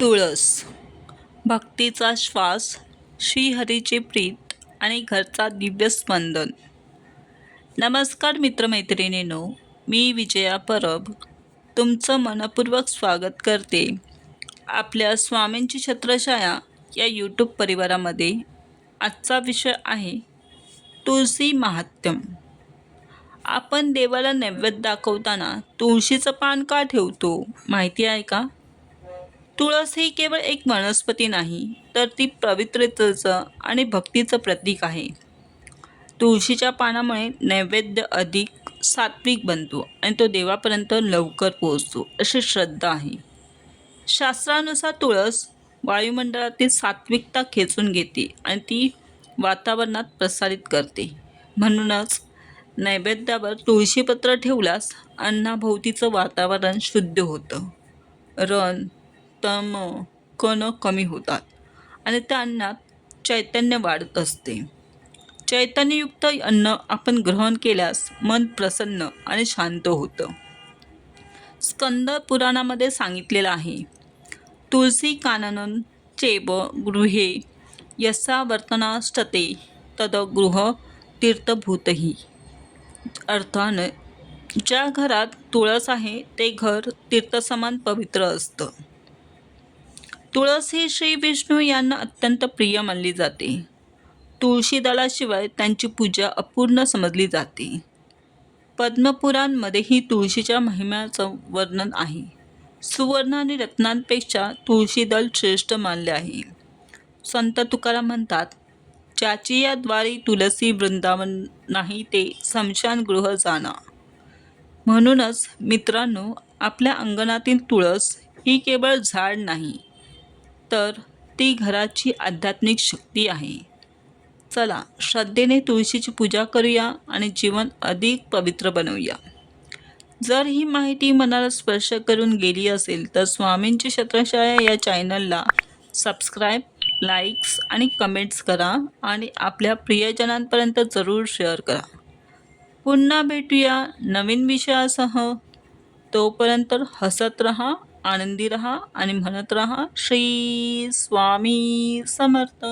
तुळस, भक्तीचा श्वास, श्रीहरीचे प्रीत आणि घरचा दिव्य स्पंदन. नमस्कार मित्रमैत्रिणींनो, मी विजया परब तुमचं मनपूर्वक स्वागत करते आपल्या स्वामींची छत्रछाया या यूट्यूब परिवारामध्ये. आजचा विषय आहे तुळशी महात्म्य. आपण देवाला नैवेद्य दाखवताना तुळशीचं पान का ठेवतो माहिती आहे का? तुळस ही केवळ एक वनस्पती नाही, तर ती पवित्रतेचं आणि भक्तीचं प्रतीक आहे. तुळशीच्या पानामुळे नैवेद्य अधिक सात्विक बनतो आणि तो देवापर्यंत लवकर पोहोचतो, अशी श्रद्धा आहे. शास्त्रानुसार तुळस वायुमंडळातील सात्विकता खेचून घेते आणि ती वातावरणात प्रसारित करते. म्हणूनच नैवेद्यावर तुळशीपत्र ठेवल्यास अन्नाभोवतीचं वातावरण शुद्ध होतं. रण, तम, कण कमी होतात आणि त्या अन्नात चैतन्य वाढत असते. चैतन्ययुक्त अन्न आपण ग्रहण केल्यास मन प्रसन्न आणि शांत होतं. स्कंद पुराणामध्ये सांगितलेलं आहे, तुळसी काननं चैव गृहे यस्या वर्तनाष्टते तद गृह तीर्थभूतहि. अर्थानं ज्या घरात तुळस आहे ते घर तीर्थसमान पवित्र असतं. तुळस ही श्री विष्णू यांना अत्यंत प्रिय मानली जाते. तुळशी दलाशिवाय त्यांची पूजा अपूर्ण समजली जाते. पद्मपुराणमध्येही तुळशीच्या महिम्याचं वर्णन आहे. सुवर्ण आणि रत्नांपेक्षा तुळशी दल श्रेष्ठ मानले आहे. संत तुकाराम म्हणतात, ज्याची या द्वारी तुलसी वृंदावन नाही ते स्मशानगृह जाणा. म्हणूनच मित्रांनो, आपल्या अंगणातील तुळस ही केवळ झाड नाही, तर ती घराची आध्यात्मिक शक्ती आहे. चला श्रद्धेने तुळशीची पूजा करूया आणि जीवन अधिक पवित्र बनवूया. जर ही माहिती मनाला स्पर्श करून गेली असेल तर स्वामींची छत्रछाया या चॅनलला सबस्क्राईब, लाईक्स आणि कमेंट्स करा आणि आपल्या प्रियजनांपर्यंत जरूर शेअर करा. पुन्हा भेटूया नवीन विषयासह. तोपर्यंत हसत रहा, आनंदी रहा आणि म्हणत रहा, श्री स्वामी समर्थ.